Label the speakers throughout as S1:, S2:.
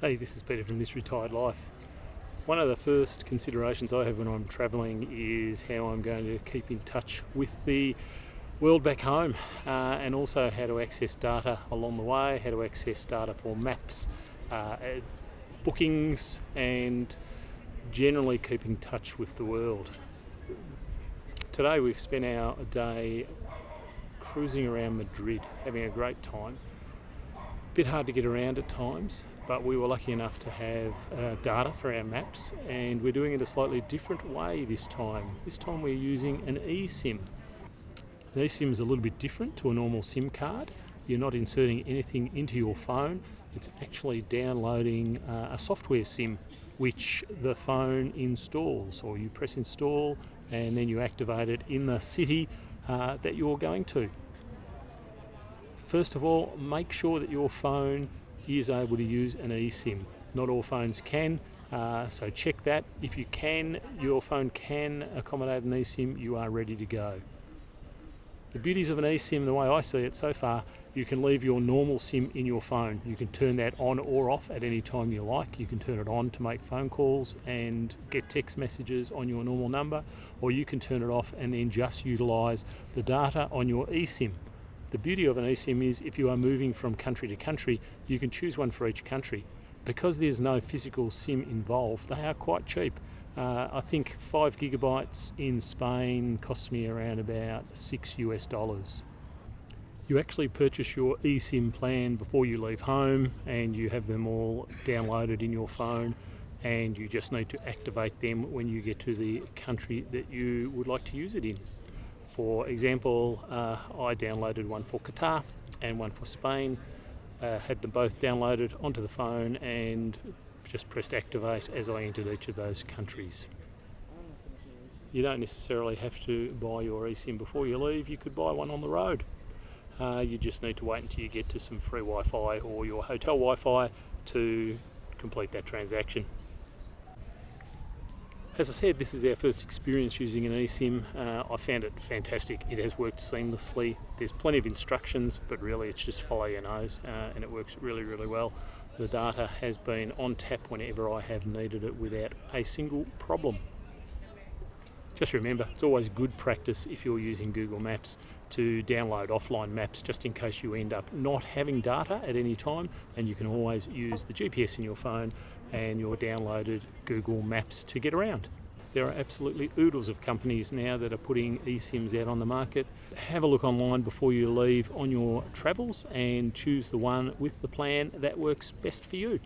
S1: Hey, this is Peter from This Retired Life. One of the first considerations I have when I'm travelling is how I'm going to keep in touch with the world back home, and also how to access data along the way, how to access data for maps, bookings, and generally keep in touch with the world. Today we've spent our day cruising around Madrid, having a great time. Bit hard to get around at times, but we were lucky enough to have data for our maps, and we're doing it a slightly different way this time. This time we're using an eSIM. An eSIM is a little bit different to a normal SIM card. You're not inserting anything into your phone. It's actually downloading a software SIM which the phone installs, or you press install and then you activate it in the city that you're going to. First of all, make sure that your phone is able to use an eSIM. Not all phones can, so check that. If your phone can accommodate an eSIM, you are ready to go. The beauties of an eSIM, the way I see it so far, you can leave your normal SIM in your phone. You can turn that on or off at any time you like. You can turn it on to make phone calls and get text messages on your normal number, or you can turn it off and then just utilise the data on your eSIM. The beauty of an eSIM is if you are moving from country to country, you can choose one for each country. Because there's no physical SIM involved, they are quite cheap. I think 5 gigabytes in Spain costs me around about $6 US. You actually purchase your eSIM plan before you leave home, and you have them all downloaded in your phone, and you just need to activate them when you get to the country that you would like to use it in. For example, I downloaded one for Qatar and one for Spain, had them both downloaded onto the phone and just pressed activate as I entered each of those countries. You don't necessarily have to buy your eSIM before you leave. You could buy one on the road. You just need to wait until you get to some free Wi-Fi or your hotel Wi-Fi to complete that transaction. As I said, this is our first experience using an eSIM. I found it fantastic. It has worked seamlessly. There's plenty of instructions, but really it's just follow your nose, and it works really, really well. The data has been on tap whenever I have needed it without a single problem. Just remember, it's always good practice if you're using Google Maps to download offline maps just in case you end up not having data at any time, and you can always use the GPS in your phone and your downloaded Google Maps to get around. There are absolutely oodles of companies now that are putting eSIMs out on the market. Have a look online before you leave on your travels and choose the one with the plan that works best for you.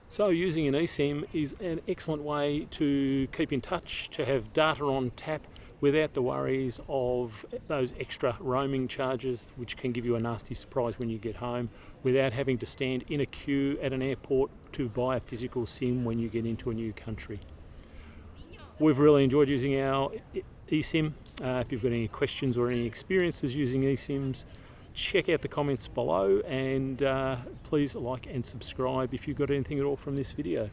S1: So using an eSIM is an excellent way to keep in touch, to have data on tap without the worries of those extra roaming charges, which can give you a nasty surprise when you get home, without having to stand in a queue at an airport to buy a physical SIM when you get into a new country. We've really enjoyed using our eSIM. If you've got any questions or any experiences using eSIMs, check out the comments below, and please like and subscribe if you've got anything at all from this video.